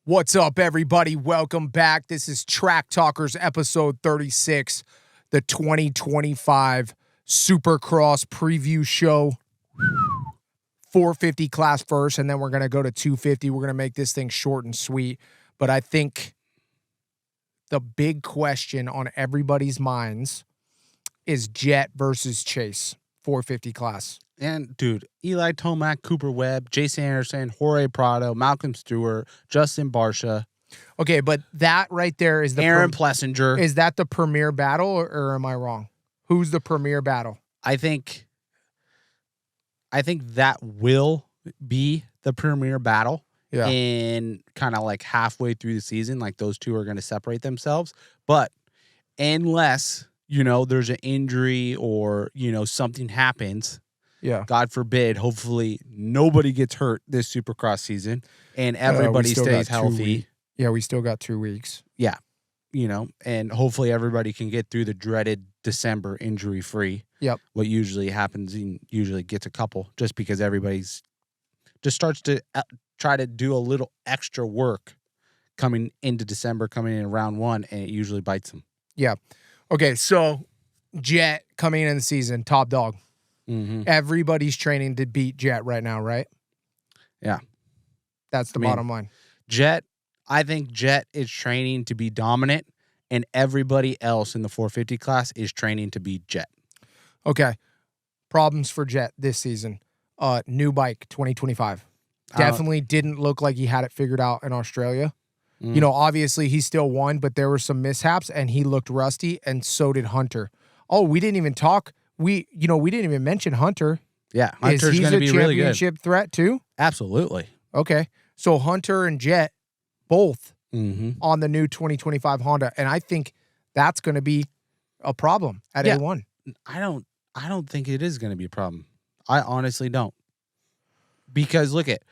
What's up, everybody? Welcome back. This is Track Talkers episode 36, the 2025 Supercross preview show. 450 class first, and then we're going to go to 250. We're going to make this thing short and sweet. But I think the big question on everybody's minds is Jett versus Chase, 450 class. And, dude, Eli Tomac, Cooper Webb, Jason Anderson, Jorge Prado, Malcolm Stewart, Justin Barsha. Okay, but that right there is the Aaron Plessinger. Is that the premier battle, or am I wrong? Who's the premier battle? I think that will be the premier battle. Yeah. In kind of like halfway through the season, like those two are going to separate themselves. But unless, there's an injury or, something happens. Yeah. God forbid, hopefully nobody gets hurt this Supercross season and everybody stays healthy. Yeah, we still got 2 weeks. Yeah. And hopefully everybody can get through the dreaded December injury free. Yep. What usually happens, and usually gets a couple just because everybody's just starts to try to do a little extra work coming into December, coming in round one, and it usually bites them. Yeah. Okay, so Jett coming in the season, top dog. Mm-hmm. Everybody's training to beat Jett right now, right? Yeah. That's the bottom line. I think Jett is training to be dominant, and everybody else in the 450 class is training to be Jett. Okay. Problems for Jett this season. New bike, 2025. Definitely didn't look like he had it figured out in Australia. Obviously he still won, but there were some mishaps, and he looked rusty, and so did Hunter. Oh, we didn't even talk. We didn't even mention Hunter. Yeah, Hunter's going to be really good. Is he a championship threat too? Absolutely. Okay. So Hunter and Jett both mm-hmm. on the new 2025 Honda, and I think that's going to be a problem at A1. I don't think it is going to be a problem. I honestly don't. Because look at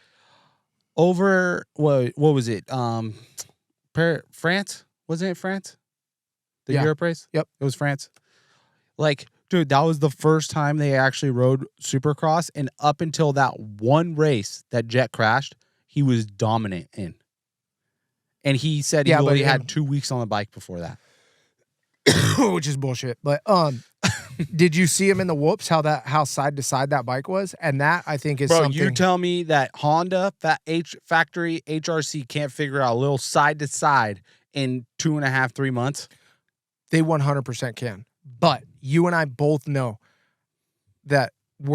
over what was it? France? Wasn't it France? The Europe race? Yep. It was France. Like, dude, that was the first time they actually rode Supercross, and up until that one race that Jett crashed, he was dominant in. And he said he only had 2 weeks on the bike before that. Which is bullshit. But did you see him in the whoops, how side to side that bike was? And that, I think, is something. You tell me that Honda, factory HRC can't figure out a little side to side in 2.5, 3 months? They 100% can. But you and I both know that we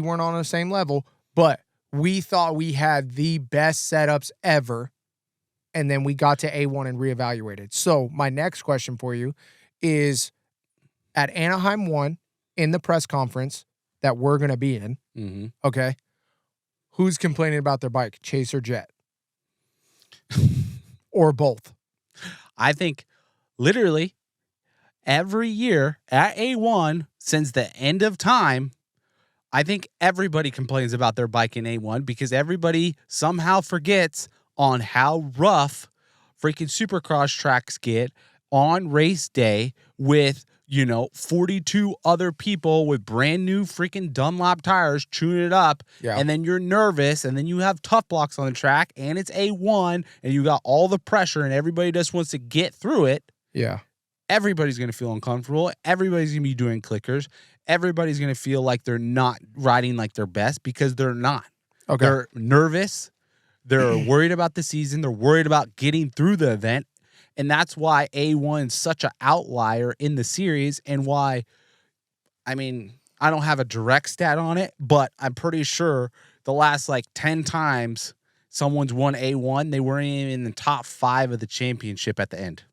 weren't on the same level, but we thought we had the best setups ever. And then we got to A1 and reevaluated. So my next question for you is, at Anaheim 1 in the press conference that we're going to be in, mm-hmm. okay, who's complaining about their bike, Chase or Jett? Or both? I think literally every year at A1 since the end of time, I think everybody complains about their bike in A1 because everybody somehow forgets on how rough freaking Supercross tracks get on race day with, 42 other people with brand new freaking Dunlop tires chewing it up. Yeah. And then you're nervous, and then you have tough blocks on the track, and it's A1, and you got all the pressure, and everybody just wants to get through it. Yeah. Everybody's going to feel uncomfortable. Everybody's going to be doing clickers. Everybody's going to feel like they're not riding like their best because they're not. Okay. They're nervous. They're worried about the season. They're worried about getting through the event. And that's why A1 is such an outlier in the series, and why, I don't have a direct stat on it, but I'm pretty sure the last 10 times someone's won A1, they weren't even in the top 5 of the championship at the end.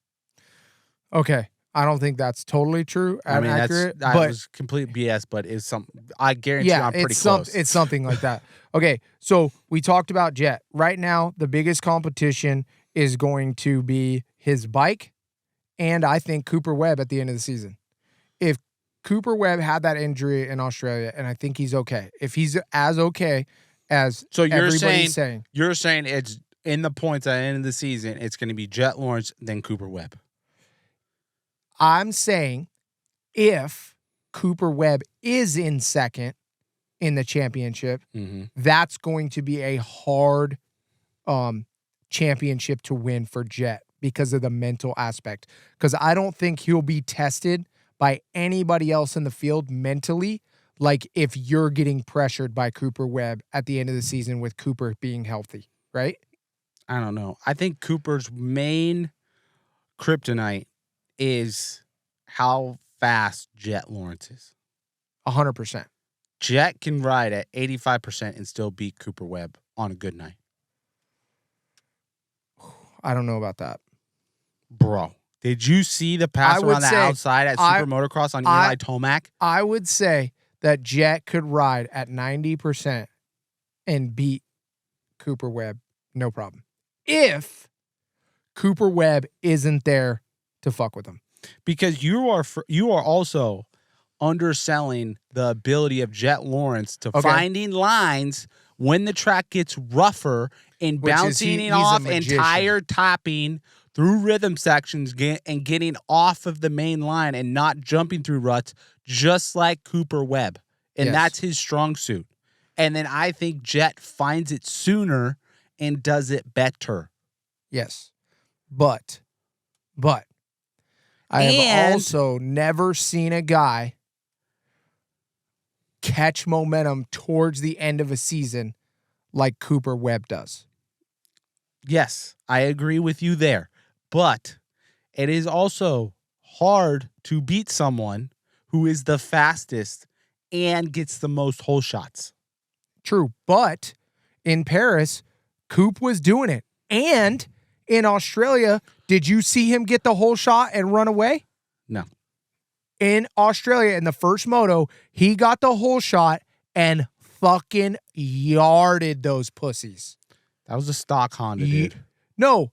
Okay. I don't think that's totally true and accurate. That was complete BS, but it's something. I guarantee you I'm pretty close. It's something like that. Okay, so we talked about Jett. Right now, the biggest competition is going to be his bike, and I think Cooper Webb at the end of the season. If Cooper Webb had that injury in Australia, and I think he's okay. If he's as okay as everybody's saying. You're saying it's in the points at the end of the season, it's going to be Jett Lawrence, then Cooper Webb. I'm saying if Cooper Webb is in second in the championship, that's going to be a hard championship to win for Jett because of the mental aspect. Because I don't think he'll be tested by anybody else in the field mentally, like if you're getting pressured by Cooper Webb at the end of the season with Cooper being healthy, right? I don't know. I think Cooper's main kryptonite is how fast Jett Lawrence is. 100%. Jett can ride at 85% and still beat Cooper Webb on a good night. I don't know about that. Bro, did you see the pass around the outside at Super Motocross on Eli Tomac? I would say that Jett could ride at 90% and beat Cooper Webb, no problem. If Cooper Webb isn't there to fuck with him. Because you are also underselling the ability of Jett Lawrence to finding lines when the track gets rougher and bouncing off and tire topping through rhythm sections and getting off of the main line and not jumping through ruts, just like Cooper Webb. And that's his strong suit. And then I think Jett finds it sooner and does it better. Yes. But I have also never seen a guy catch momentum towards the end of a season like Cooper Webb does. Yes, I agree with you there. But it is also hard to beat someone who is the fastest and gets the most hole shots. True, but in Paris, Coop was doing it. And in Australia, did you see him get the hole shot and run away? No. In Australia, in the first moto, he got the hole shot and fucking yarded those pussies. That was a stock Honda, dude. No.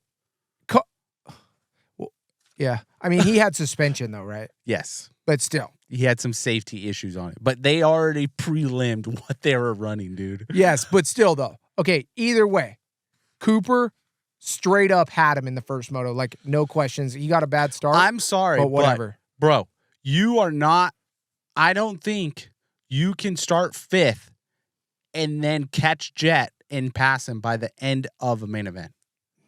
Well, yeah. I mean, he had suspension, though, right? Yes. But still. He had some safety issues on it. But they already pre-limbed what they were running, dude. Yes, but still, though. Okay, either way, Cooper straight up had him in the first moto. Like, no questions. He got a bad start. I'm sorry, but whatever. But, bro, you are not... I don't think you can start fifth and then catch Jett and pass him by the end of a main event.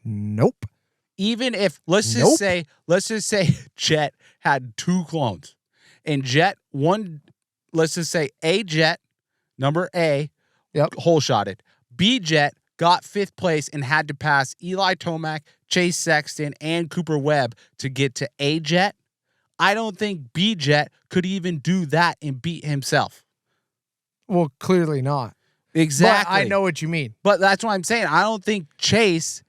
Nope. Even if, let's just say Jett had two clones. And Jett, let's just say A Jett, number A, hole shotted. B Jett got fifth place and had to pass Eli Tomac, Chase Sexton, and Cooper Webb to get to A Jett. I don't think B Jett could even do that and beat himself. Well, clearly not. Exactly. But I know what you mean. But that's what I'm saying. I don't think Chase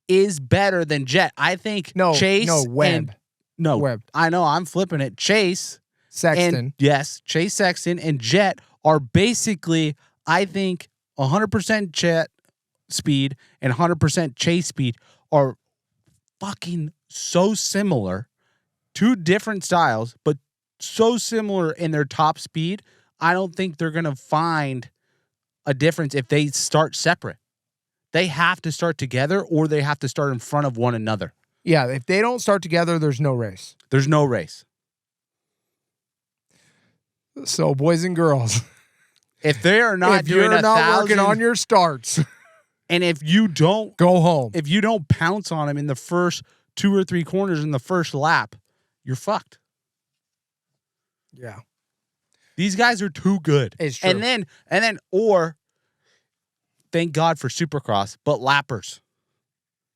is better than Jett. I think Chase Webb. Webb. I know, I'm flipping it. Chase Sexton. Chase Sexton and Jett are basically, I think, 100% Jett speed and 100% Chase speed are fucking so similar. Two different styles, but so similar in their top speed. I don't think they're going to find a difference if they start separate. They have to start together or they have to start in front of one another. Yeah, if they don't start together, there's no race. There's no race. So, boys and girls, if they are not doing working on your starts, and if you don't go home, if you don't pounce on them in the first 2 or 3 corners in the first lap, you're fucked. Yeah. These guys are too good. It's true. And then, or thank God for Supercross, but lappers.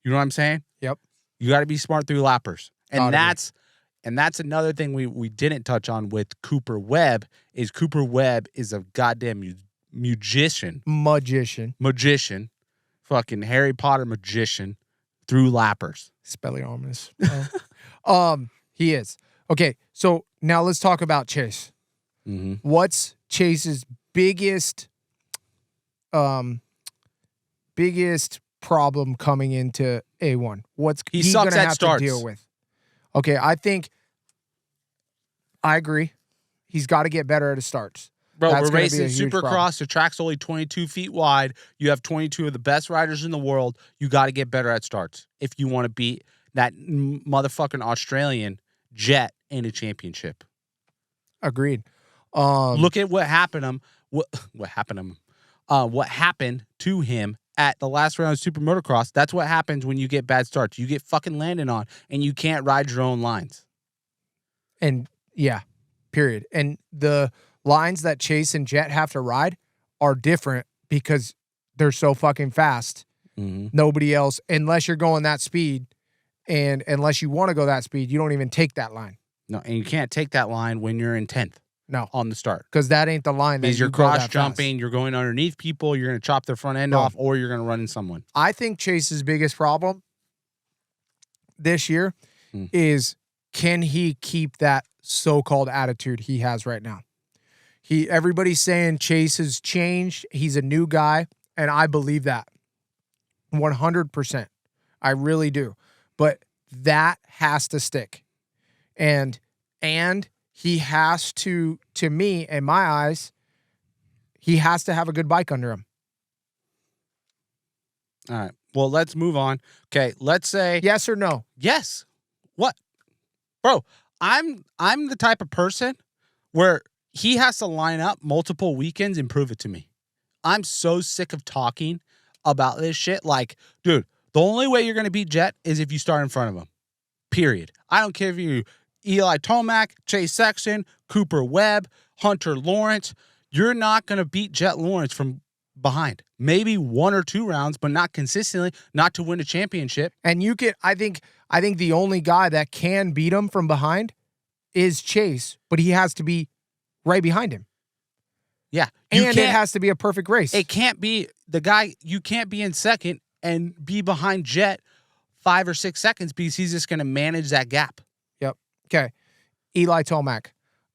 You know what I'm saying? Yep. You got to be smart through lappers. And that's another thing we didn't touch on with Cooper Webb is Cooper Webb is a goddamn magician. Fucking Harry Potter magician through lappers. Spelliarmus. He is. Okay, so now let's talk about Chase. Mm-hmm. What's Chase's biggest problem coming into A1? What's he going to have to deal with? Okay, I agree. He's got to get better at his starts. Bro, we're racing Supercross. The track's only 22 feet wide. You have 22 of the best riders in the world. You got to get better at starts if you want to beat that motherfucking Australian Jett in a championship. Agreed. Look at what happened to him at the last round of Super Motocross. That's what happens when you get bad starts. You get fucking landed on, and you can't ride your own lines. And yeah, period. And the lines that Chase and Jett have to ride are different because they're so fucking fast. Mm-hmm. Nobody else, unless you're going that speed, and unless you want to go that speed, you don't even take that line. No, and you can't take that line when you're in 10th. No. On the start. Because that ain't the line that Because you you're go that cross jumping, fast. you're going underneath people, you're going to chop their front end off, or you're going to run in someone. I think Chase's biggest problem this year is, can he keep that so-called attitude he has right now? Everybody's saying Chase has changed. He's a new guy, and I believe that 100%. I really do. But that has to stick. And he has to me, in my eyes, he has to have a good bike under him. All right. Well, let's move on. Okay, let's say Yes or no? yes. What? Bro, I'm the type of person where he has to line up multiple weekends and prove it to me. I'm so sick of talking about this shit. Like, dude, the only way you're going to beat Jett is if you start in front of him. Period. I don't care if you Eli Tomac, Chase Sexton, Cooper Webb, Hunter Lawrence. You're not going to beat Jett Lawrence from behind. Maybe 1 or 2 rounds, but not consistently, not to win a championship. And you can, I think the only guy that can beat him from behind is Chase, but he has to be right behind him. Yeah. And it has to be a perfect race. It can't be the guy, you can't be in second and be behind Jett 5 or 6 seconds because he's just going to manage that gap. Yep. Okay. Eli Tomac.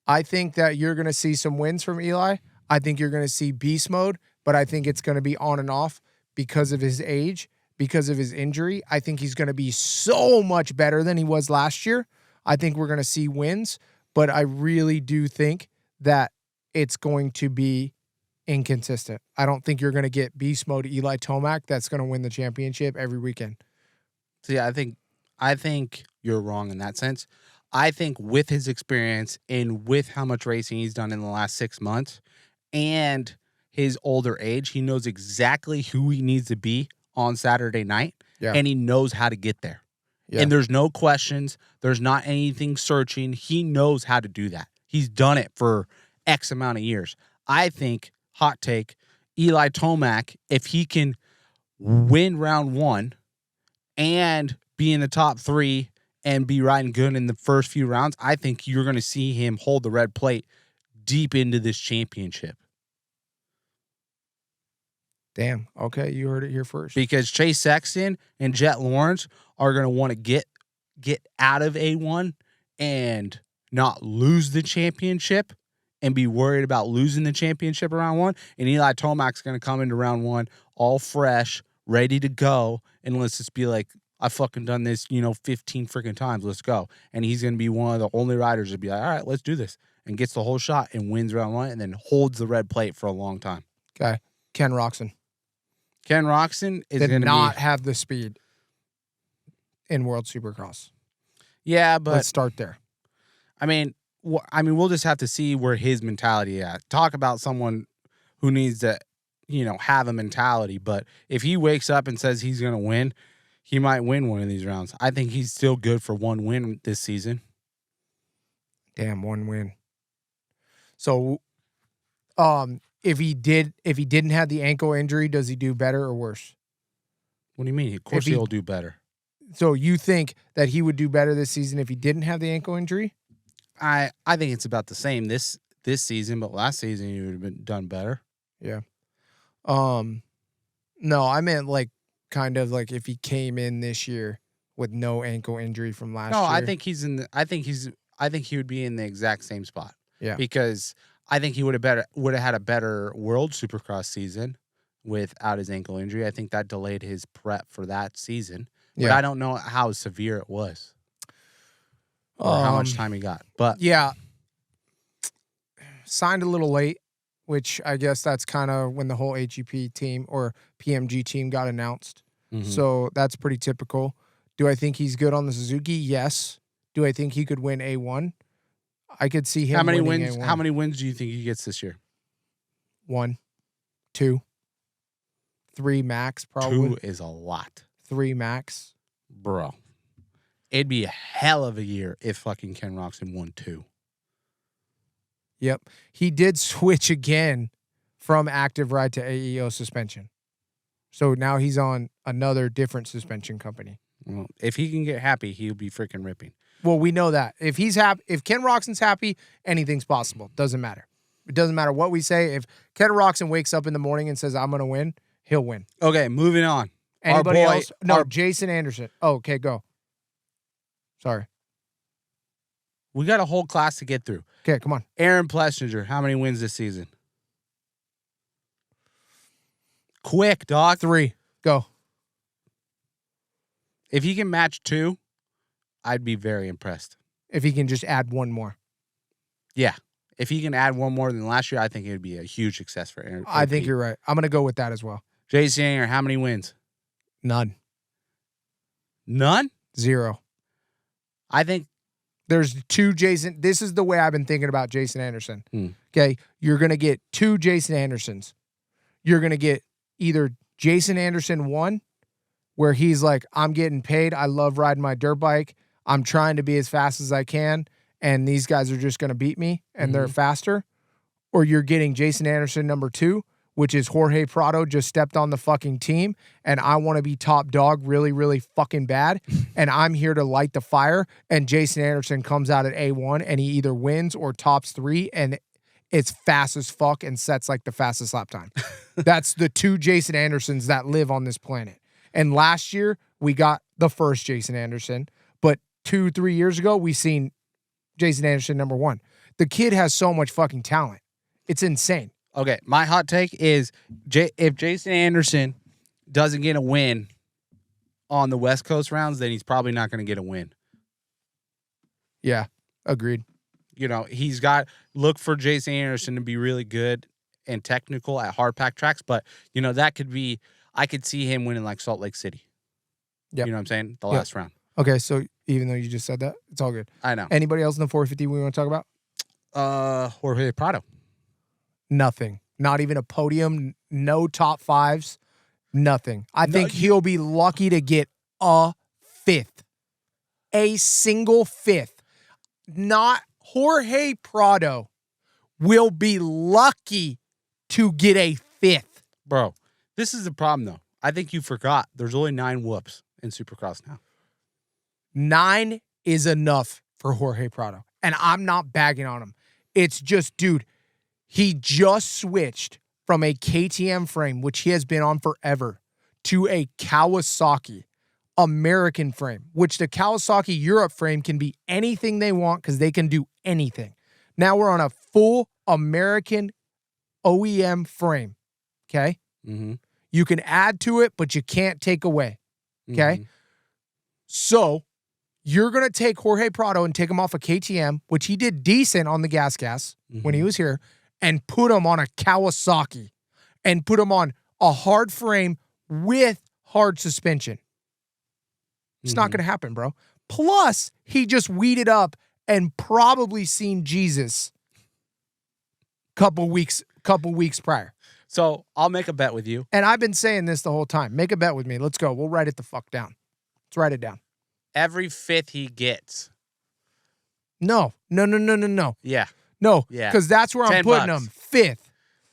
I think that you're going to see some wins from Eli. I think you're going to see beast mode, but I think it's going to be on and off because of his age, because of his injury. I think he's going to be so much better than he was last year. I think we're going to see wins, but I really do think that it's going to be inconsistent. I don't think you're going to get beast mode Eli Tomac that's going to win the championship every weekend. See, I think you're wrong in that sense. I think with his experience and with how much racing he's done in the last 6 months and his older age, he knows exactly who he needs to be on Saturday night, and he knows how to get there. Yeah. And there's no questions. There's not anything searching. He knows how to do that. He's done it for X amount of years. I think, hot take, Eli Tomac, if he can win round 1 and be in the top 3 and be riding good in the first few rounds, I think you're going to see him hold the red plate deep into this championship. Damn. Okay, you heard it here first. Because Chase Sexton and Jett Lawrence are going to want to get out of A1 and not lose the championship and be worried about losing the championship around 1. And Eli Tomac's going to come into round 1 all fresh, ready to go, and let's just be like, I fucking done this, 15 freaking times. Let's go. And he's going to be one of the only riders to be like, all right, let's do this. And gets the whole shot and wins round 1 and then holds the red plate for a long time. Okay. Ken Roczen. Ken Roczen is going to not have the speed in World Supercross. Yeah, but let's start there. I mean, we'll just have to see where his mentality is at. Talk about someone who needs to, have a mentality. But if he wakes up and says he's going to win, he might win one of these rounds. I think he's still good for 1 win this season. Damn, 1 win. So, if he didn't have the ankle injury, does he do better or worse? What do you mean? Of course he'll do better. So you think that he would do better this season if he didn't have the ankle injury? I think it's about the same this season, but last season he would have been done better. Yeah. No, I meant kind of like if he came in this year with no ankle injury from last year. No, I think he would be in the exact same spot. Yeah. Because I think he would have had a better World Supercross season without his ankle injury. I think that delayed his prep for that season. But I don't know how severe it was. Or how much time he got. But yeah. Signed a little late, which I guess that's kind of when the whole AGP team or PMG team got announced. Mm-hmm. So that's pretty typical. Do I think he's good on the Suzuki? Yes. Do I think he could win A1? I could see him winning A1. How many wins do you think he gets this year? 1, 2, 3 max, probably. 2 is a lot. 3 max. Bro. It'd be a hell of a year if fucking Ken Roczen won 2. Yep. He did switch again from active ride to AEO suspension. So now he's on another different suspension company. Well, if he can get happy, he'll be freaking ripping. Well, we know that. If he's happy, if Ken Roczen's happy, anything's possible. Doesn't matter. It doesn't matter what we say. If Ken Roczen wakes up in the morning and says, I'm going to win, he'll win. Okay, moving on. Anybody else? No, Jason Anderson. Oh, okay, go. Sorry. We got a whole class to get through. Okay, come on. Aaron Plessinger, how many wins this season? Quick, dog. 3. Go. If he can match 2, I'd be very impressed. If he can just add 1 more. Yeah. If he can add 1 more than last year, I think it would be a huge success for Aaron. I think you're right. I'm going to go with that as well. Jason Anger, how many wins? None. None? 0. I think there's 2 Jason. This is the way I've been thinking about Jason Anderson. Okay. You're going to get 2 Jason Andersons. You're going to get either Jason Anderson 1, where he's like, I'm getting paid. I love riding my dirt bike. I'm trying to be as fast as I can. And these guys are just going to beat me and they're faster. Or you're getting Jason Anderson number 2, which is Jorge Prado just stepped on the fucking team. And I want to be top dog really, really fucking bad. And I'm here to light the fire. And Jason Anderson comes out at A1 and he either wins or tops 3. And it's fast as fuck and sets like the fastest lap time. That's the 2 Jason Andersons that live on this planet. And last year, we got the first Jason Anderson. But 2-3 years ago, we seen Jason Anderson number 1. The kid has so much fucking talent. It's insane. Okay, my hot take is if Jason Anderson doesn't get a win on the West Coast rounds, then he's probably not going to get a win. Yeah, agreed. You know, he's got look for Jason Anderson to be really good and technical at hard pack tracks, but you know that could be. I could see him winning like Salt Lake City. Yeah, you know what I'm saying? The last round. Okay, so even though you just said that, it's all good. I know. Anybody else in the 450 we want to talk about? Jorge Prado. Nothing. Not even a podium. No top 5s. Nothing. I think he'll be lucky to get a 5th. A single 5th. Not Jorge Prado will be lucky to get a 5th. Bro, this is the problem, though. I think you forgot there's only 9 whoops in Supercross now. 9 is enough for Jorge Prado. And I'm not bagging on him. It's just, dude, he just switched from a KTM frame, which he has been on forever, to a Kawasaki American frame, which the Kawasaki Europe frame can be anything they want because they can do anything. Now we're on a full American OEM frame, okay? Mm-hmm. You can add to it, but you can't take away, okay? Mm-hmm. So you're going to take Jorge Prado and take him off a KTM, which he did decent on the gas when he was here, and put him on a Kawasaki and put him on a hard frame with hard suspension. It's not going to happen, bro. Plus, he just weeded up and probably seen Jesus couple weeks prior. So I'll make a bet with you. And I've been saying this the whole time. Make a bet with me. Let's go. We'll write it the fuck down. Let's write it down. Every 5th he gets. No. Yeah. No. Yeah. Because that's where I'm putting him. 5th.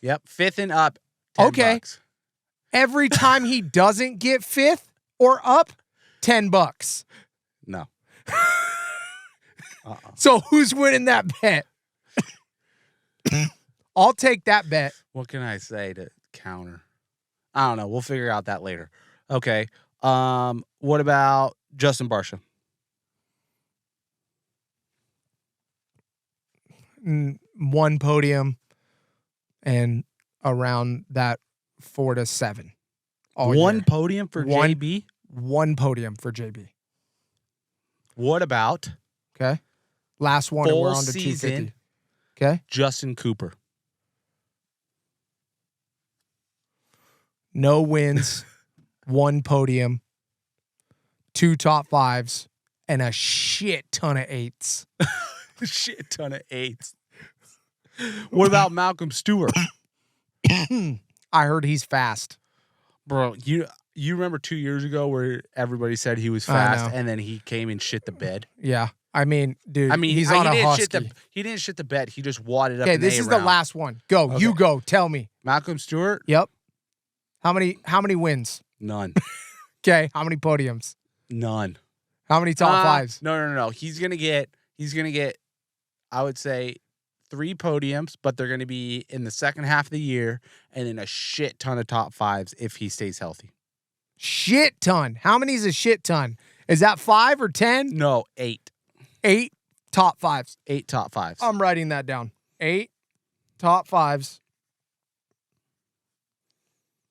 Yep. 5th and up. $10. Every time he doesn't get 5th or up, $10. No. So who's winning that bet? I'll take that bet. What can I say to counter? I don't know. We'll figure out that later. Okay. What about Justin Barcia? 1 podium and around that 4 to 7. 1 podium for JB? 1 podium for JB. What about? Okay. Last one, and we're on to 250. Okay. Justin Cooper. No wins, 1 podium, 2 top 5s, and a shit ton of 8s. Shit ton of 8s. What about Malcolm Stewart? I heard he's fast. Bro, you remember 2 years ago where everybody said he was I fast know. and then he came and shit the bed? Yeah. I mean, dude, I mean, he's on he a didn't husky. he didn't shit the bed. He just wadded up. Okay, an this A is round. the last one. Go. Okay. You go. Tell me. Malcolm Stewart? Yep. How many wins? None. Okay. How many podiums? None. How many top fives? No. He's gonna get, I would say, 3 podiums, but they're gonna be in the second half of the year, and then a shit ton of top fives if he stays healthy. Shit ton. How many is a shit ton? Is that 5 or 10? No, 8. 8 top fives. 8 top fives. I'm writing that down. 8 top fives.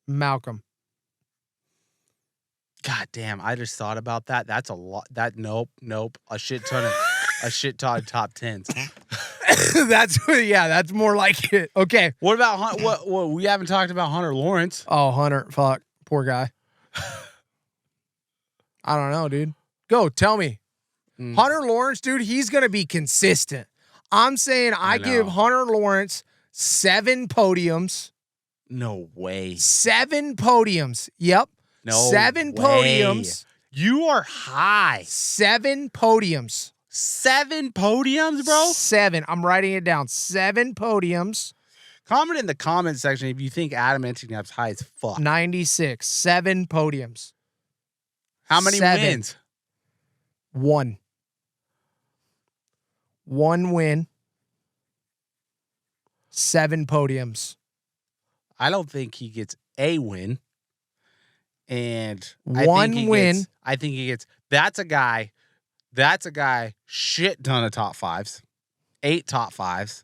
Malcolm. God damn, I just thought about that. That's a lot. Nope. A shit ton of top 10s. That's more like it. Okay. What about what we haven't talked about Hunter Lawrence? Oh, Hunter, fuck. Poor guy. I don't know, dude. Go, tell me. Hunter Lawrence, dude, he's going to be consistent. I'm saying I give Hunter Lawrence 7 podiums. No way. 7 podiums. Yep. No 7 way. podiums. You are high. 7 podiums. 7 podiums, bro? 7. I'm writing it down. 7 podiums. Comment in the comment section if you think Adam Enticknap's high as fuck. 96. 7 podiums. How many 7. wins? 1. 1 win. 7 podiums. I don't think he gets a win. And One win. I think he gets that's a guy shit ton of top fives. 8 top fives.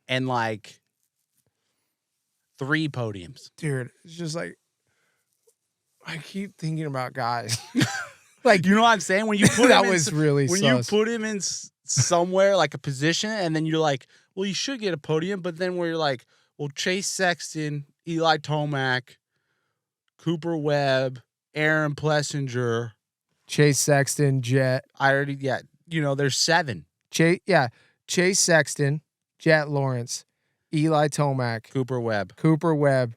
And like 3 podiums. Dude, it's just like I keep thinking about guys. Like, you know what I'm saying? When you put that him was in, really when sus. you put him in somewhere like a position, and then you're like, well, you should get a podium, but then where you're like, well, Chase Sexton, Eli Tomac, Cooper Webb, Aaron Plessinger, Chase Sexton, Jett. There's 7. Chase Sexton, Jett Lawrence, Eli Tomac, Cooper Webb,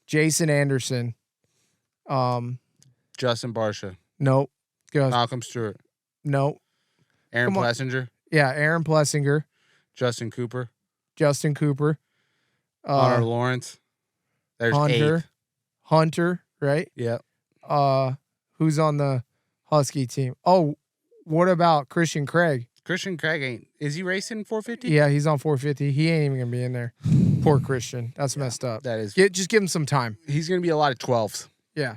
Jason Anderson. Justin Barsha, Nope. Malcolm Stewart, Nope. Aaron Come on. Plessinger, Yeah, Aaron Plessinger, Justin Cooper, Hunter Lawrence. There's 8. Hunter, right? Yeah. Who's on the Husky team? Oh, what about Christian Craig? Christian Craig is he racing 450? Yeah, he's on 450. He ain't even gonna be in there. Poor Christian. That's messed up. That is. Just give him some time. He's gonna be a lot of 12s. Yeah.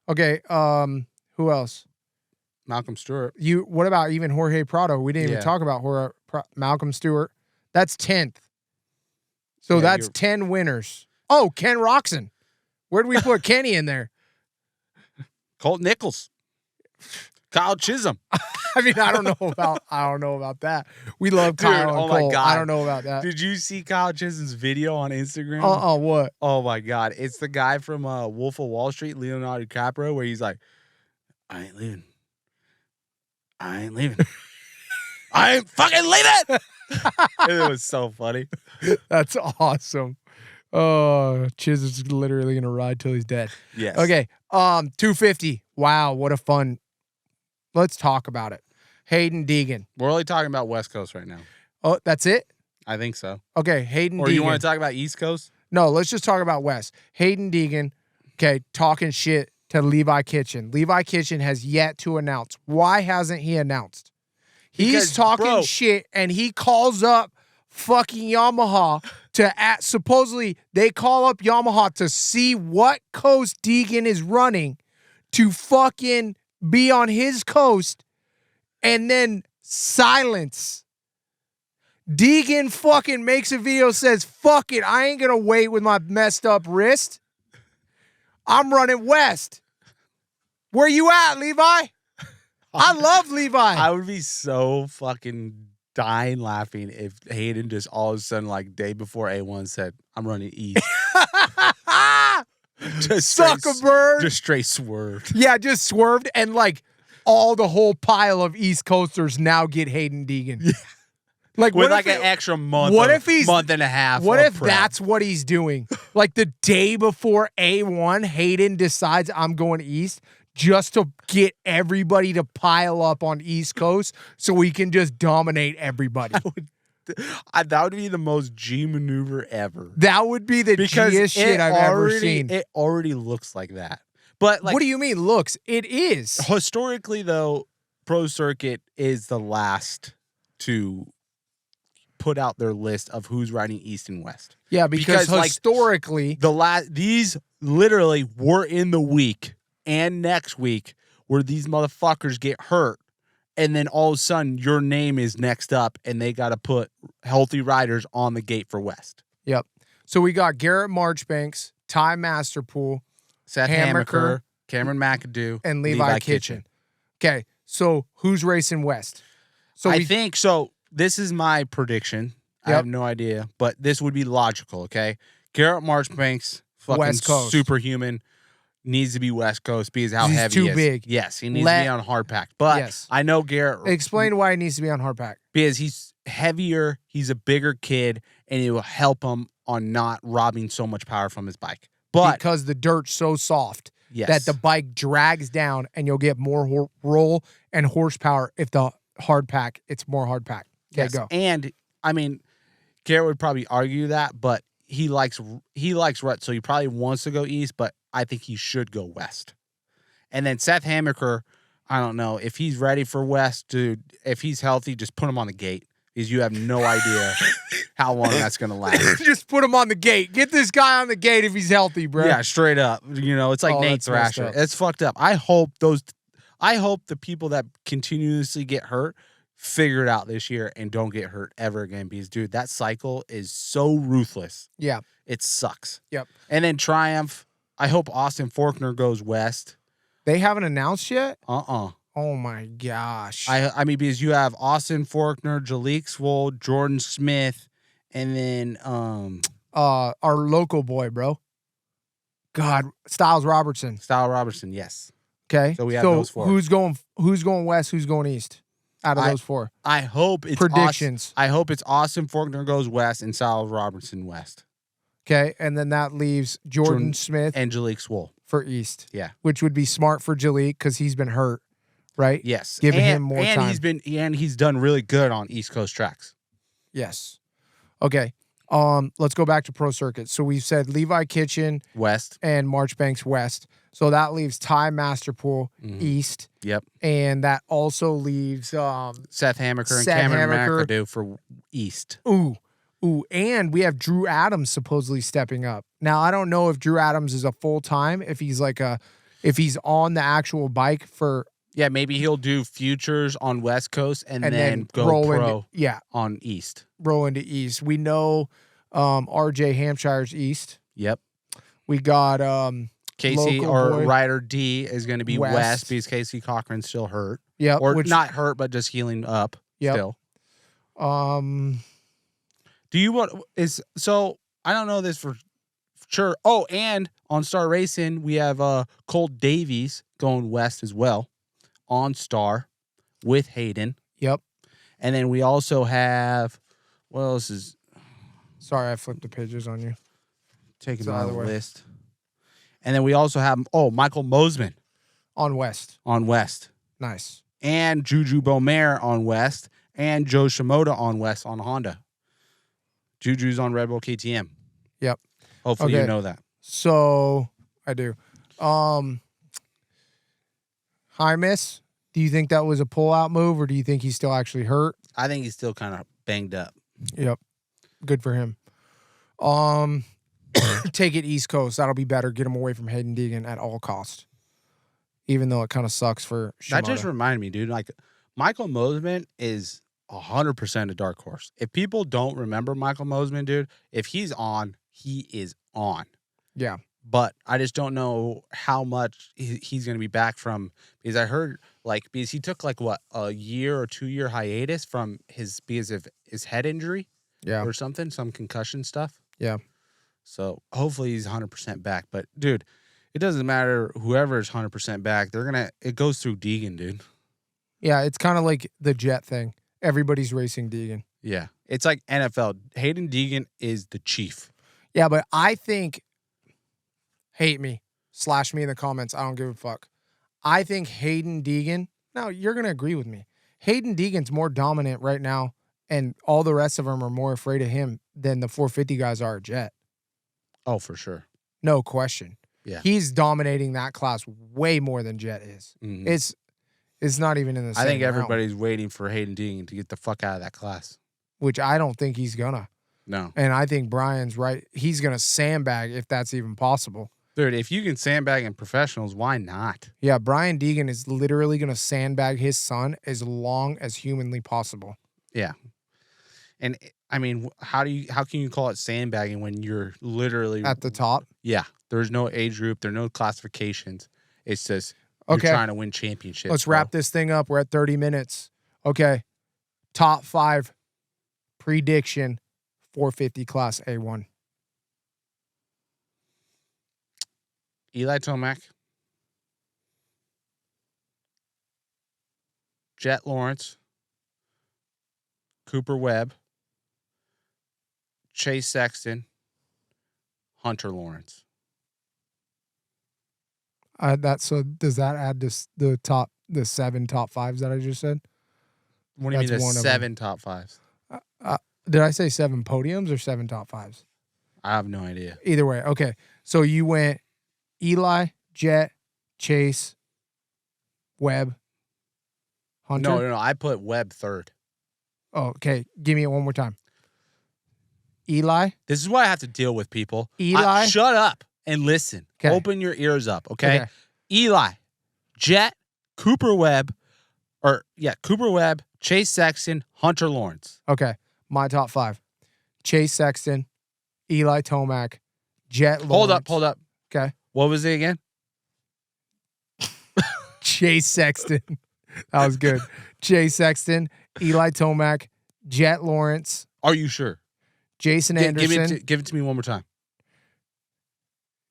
Okay. Who else? Malcolm Stewart. What about even Jorge Prado? We didn't even Yeah. talk about Malcolm Stewart. That's 10th. So Yeah, that's 10 winners. Oh, Ken Roczen. Where did we put Kenny in there? Colt Nichols. Kyle Chisholm. I mean, I don't know about that. We love Dude, Kyle and oh my Cole. God. I don't know about that. Did you see Kyle Chisholm's video on Instagram? What? Oh my God. It's the guy from Wolf of Wall Street, Leonardo DiCaprio, where he's like, I ain't leaving. I ain't fucking leaving. And it was so funny. That's awesome. Oh, Chiz is literally gonna ride till he's dead. Yes. Okay. 250. Wow, what a fun. Let's talk about it. Hayden Deegan. We're only talking about West Coast right now. Oh, that's it? I think so. Okay, Hayden Deegan. Or you want to talk about East Coast? No, let's just talk about West. Hayden Deegan, okay, talking shit to Levi Kitchen. Levi Kitchen has yet to announce. Why hasn't he announced? He's Because, talking bro, shit, and he calls up fucking Yamaha supposedly they call up Yamaha to see what coast Deegan is running to fucking be on his coast, and then silence. Deegan fucking makes a video, says, fuck it, I ain't gonna wait with my messed up wrist. I'm running west. Where you at, Levi? I love Levi. I would be so fucking dying laughing if Hayden just all of a sudden, like day before A1 said, I'm running east. Just Sucker bird. Just straight swerved. Yeah, just swerved, and like the whole pile of East Coasters now get Hayden Deegan. Yeah. Like with what like if an extra month. What if he's month and a half? What of if prep. that's what he's doing? Like the day before A1, Hayden decides I'm going east just to get everybody to pile up on East Coast so we can just dominate everybody. That would be the most G maneuver ever. That would be the G-est shit I've ever seen. It already looks like that. But like, what do you mean looks? It is. Historically, though, Pro Circuit is the last to put out their list of who's riding East and West. Yeah, because historically, these literally were in the week and next week where these motherfuckers get hurt, and then all of a sudden your name is next up, and they got to put healthy riders on the gate for West. Yep. So we got Garrett Marchbanks, Ty Masterpool, Seth Hammaker, Cameron McAdoo, and Levi Kitchen. Okay, so who's racing West? So I think so. This is my prediction. I have no idea, but this would be logical. Okay, Garrett Marchbanks, fucking West Coast. superhuman, needs to be West Coast because how He's heavy too he is. big. Yes, he needs to be on hard pack. But Yes. I know Garrett. Explain why he needs to be on hardpack. Because he's heavier, he's a bigger kid, and it will help him on not robbing so much power from his bike. But Because the dirt's so soft yes, that the bike drags down, and you'll get more roll and horsepower if the hardpack, it's more hardpack. Okay, yes. go. And I mean, Garrett would probably argue that, but he likes rut, so he probably wants to go east, but I think he should go west. And then Seth Hammaker, I don't know if he's ready for west, dude. If he's healthy, just put him on the gate because you have no idea how long that's gonna last. Just put him on the gate. Get this guy on the gate if he's healthy, bro. Yeah, straight up. You know, it's like Nate that's messed Thrasher. up. It's fucked up. I hope the people that continuously get hurt figure it out this year and don't get hurt ever again because, dude, that cycle is so ruthless. Yeah. It sucks. Yep. And then Triumph, I hope Austin Faulkner goes west. They haven't announced yet? Oh my gosh. I mean, because you have Austin Faulkner, Jalik Swoll, Jordan Smith, and then our local boy, bro. God, Styles Robertson. Style Robertson, yes. Okay. So we have those four. Who's going west, who's going east out of those four? I hope it's Predictions. I hope it's Austin Faulkner goes west and Style Robertson west. Okay, and then that leaves Jordan Smith and Jalik Swoll for east. Yeah. Which would be smart for Jalik because he's been hurt, right? Yes. Giving him more time. He's done really good on East Coast tracks. Yes. Okay. Let's go back to Pro Circuit. So we've said Levi Kitchen West and Marchbanks west. So that leaves Ty Masterpool east. Yep. And that also leaves Seth Hammaker and Seth Cameron Hammaker. McAdoo for east. Ooh, and we have Drew Adams supposedly stepping up. Now I don't know if Drew Adams is a full-time, if he's on the actual bike for maybe he'll do futures on West Coast and then go roll pro into, on East. Roll into East. We know RJ Hampshire's East. Yep. We got Casey local or boy, Ryder D is going to be West. West because Casey Cochran's still hurt. Yep. Or not hurt, but just healing up still. Do you want I don't know this for sure. Oh, and on Star Racing, we have Colt Davies going west as well on Star with Hayden. Yep. And then we also have what else is Sorry, I flipped the pages on you. taking out of the list. And then we also have Michael Mosman On west. on west. Nice. And Juju Beaumare on west. And Joe Shimoda on west on Honda. Juju's on Red Bull KTM. Yep. Hopefully Okay. you know that. So I do. Hymus, do you think that was a pull-out move, or do you think he's still actually hurt? I think he's still kind of banged up. Yep. Good for him. Take it East Coast. That'll be better. Get him away from Hayden Deegan at all costs. Even though it kind of sucks for Shimoda. That just reminded me, dude. Like, Michael Mosman is 100% a dark horse. If people don't remember Michael Mosman, dude, if he's on, he is on. Yeah. But I just don't know how much he's going to be back from, because I heard, because he took, a year or 2 year hiatus from because of his head injury or something, some concussion stuff. Yeah. So hopefully he's 100% back. But, dude, it doesn't matter whoever is 100% back. It goes through Deegan, dude. Yeah, it's kind of like the Jett thing. Everybody's racing Deegan. Yeah. It's like NFL. Hayden Deegan is the chief. Yeah, but I think, hate me, slash me in the comments. I don't give a fuck. I think Hayden Deegan, now you're going to agree with me. Hayden Deegan's more dominant right now, and all the rest of them are more afraid of him than the 450 guys are at Jett. Oh, for sure. No question. Yeah. He's dominating that class way more than Jett is. Mhm. It's not even in the same I think realm, everybody's waiting for Hayden Deegan to get the fuck out of that class. which I don't think he's gonna. No. And I think Brian's right. He's gonna sandbag if that's even possible. Dude, if you can sandbag in professionals, why not? Yeah, Brian Deegan is literally gonna sandbag his son as long as humanly possible. Yeah. And I mean, how can you call it sandbagging when you're literally At the top. Yeah. There's no age group, there's no classifications. It's just you're Okay. trying to win championships. Let's wrap this thing up. We're at 30 minutes. Okay. Top 5 prediction 450 class A1. Eli Tomac, Jett Lawrence, Cooper Webb, Chase Sexton, Hunter Lawrence. So does that add the 7 top 5s that I just said? What do you mean That's the one of 7 top 5s? Did I say 7 podiums or 7 top 5s? I have no idea. Either way. Okay. So you went Eli, Jett, Chase, Webb, Hunter. No. I put Webb third. Oh, okay. Give me it one more time. Eli. This is why I have to deal with people. Eli. Shut up and listen. Okay. Open your ears up, okay? Eli, Jett, Cooper Webb, Chase Sexton, Hunter Lawrence. Okay. My top 5. Chase Sexton, Eli Tomac, Jett Lawrence. Hold up. Okay. What was it again? Chase Sexton. That was good. Chase Sexton, Eli Tomac, Jett Lawrence, Are you sure? Jason Anderson, Give it to me one more time.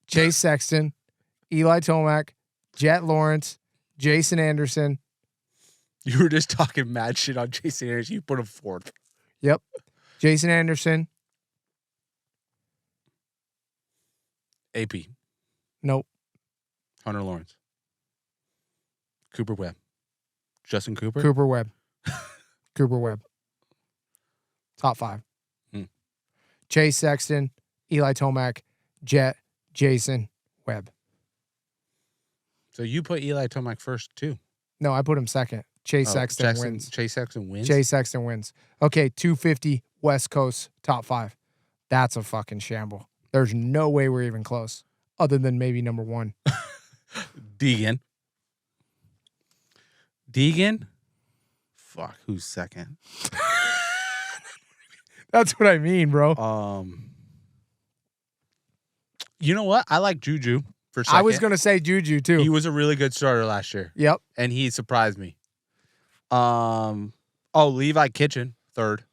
Chase Sexton, Eli Tomac, Jett Lawrence, Jason Anderson. You were just talking mad shit on Jason Anderson. You put him fourth. Yep. Jason Anderson. AP. Nope. Hunter Lawrence. Cooper Webb. Justin Cooper. Cooper Webb. Cooper Webb. Top 5. Chase Sexton, Eli Tomac, Jett, Jason, Webb. So you put Eli Tomac first too. No, I put him second. Chase Sexton wins. Chase Sexton wins. Chase Sexton wins. Okay, 250 West Coast top 5. That's a fucking shamble. There's no way we're even close, other than maybe number 1. Deegan. Deegan? Fuck, who's second? That's what I mean, bro. You know what? I like Juju for second. I was going to say Juju, too. He was a really good starter last year. Yep. And he surprised me. Levi Kitchen, third.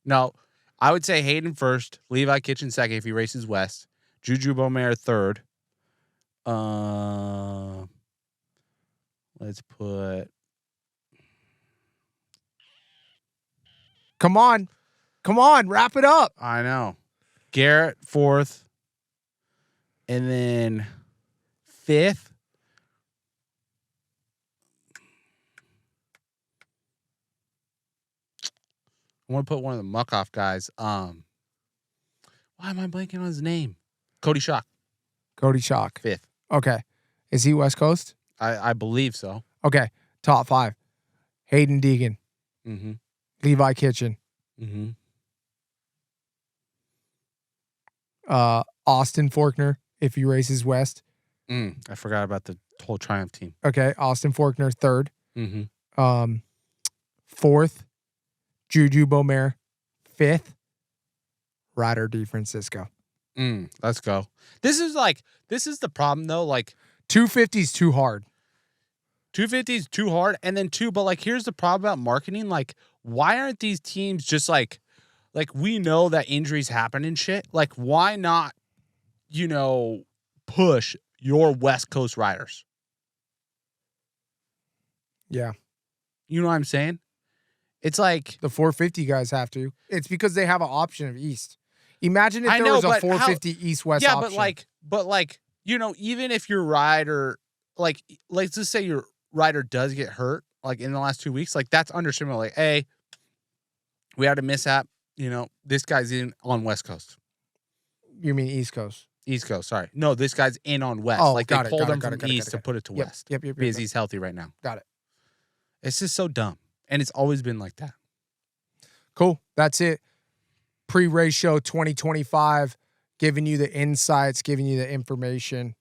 No, I would say Hayden first, Levi Kitchen second if he races west. Juju Beaumare third. Let's put... Come on. Come on. Wrap it up. I know. Garrett fourth. And then fifth. I want to put one of the muck-off guys. Why am I blanking on his name? Cody Shock. Cody Shock. Fifth. Okay. Is he West Coast? I believe so. Okay. Top 5. Hayden Deegan. Mm-hmm. Levi Kitchen. Mm-hmm. Austin Faulkner, if he races west. I forgot about the whole Triumph team. Okay. Austin Faulkner, third. Mm-hmm. Fourth, Juju Beaumare. Fifth, Ryder D. Francisco. Let's go. This is the problem though. Like 250's too hard. 250 is too hard. And then but here's the problem about marketing. Like, why aren't these teams just like we know that injuries happen and shit. Like, why not, push your West Coast riders? Yeah. You know what I'm saying? It's like The 450 guys have to. It's because they have an option of East. Imagine if I there know, was a but 450 East-West yeah, option. but like, even if your rider, like, let's just say your rider does get hurt, like in the last 2 weeks, like that's understandable. Like, hey, we had a mishap. This guy's in on West Coast. You mean East Coast? East Coast, sorry. No, this guy's in on West. Oh, like they got it, pulled got it, him got from it, got it, East got to put it to Yep, West. Yep. Because he's healthy right now. Got it. It's just so dumb. And it's always been like that. Cool. That's it. Pre-race show 2025, giving you the insights, giving you the information,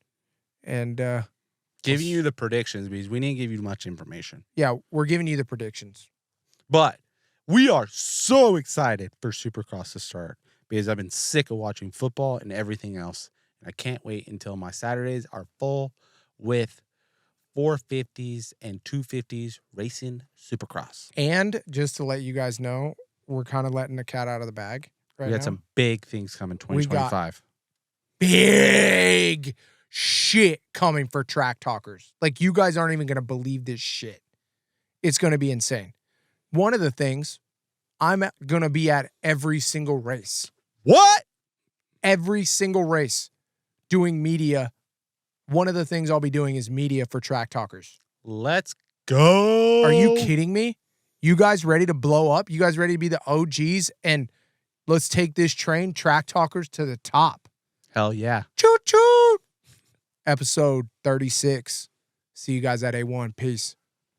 and Giving you the predictions because we didn't give you much information. yeah, we're giving you the predictions. But we are so excited for Supercross to start because I've been sick of watching football and everything else. And I can't wait until my Saturdays are full with 450s and 250s racing Supercross. And just to let you guys know, we're kind of letting the cat out of the bag right We got now. some big things coming 2025. Big shit coming for Track Talkers. Like, you guys aren't even going to believe this shit. It's going to be insane. One of the things, I'm going to be at every single race. What? Every single race doing media. One of the things I'll be doing is media for Track Talkers. Let's go. Are you kidding me? You guys ready to blow up? You guys ready to be the OGs? And let's take this train, Track Talkers, to the top. Hell yeah. Choo choo. Episode 36. See you guys at A1. Peace.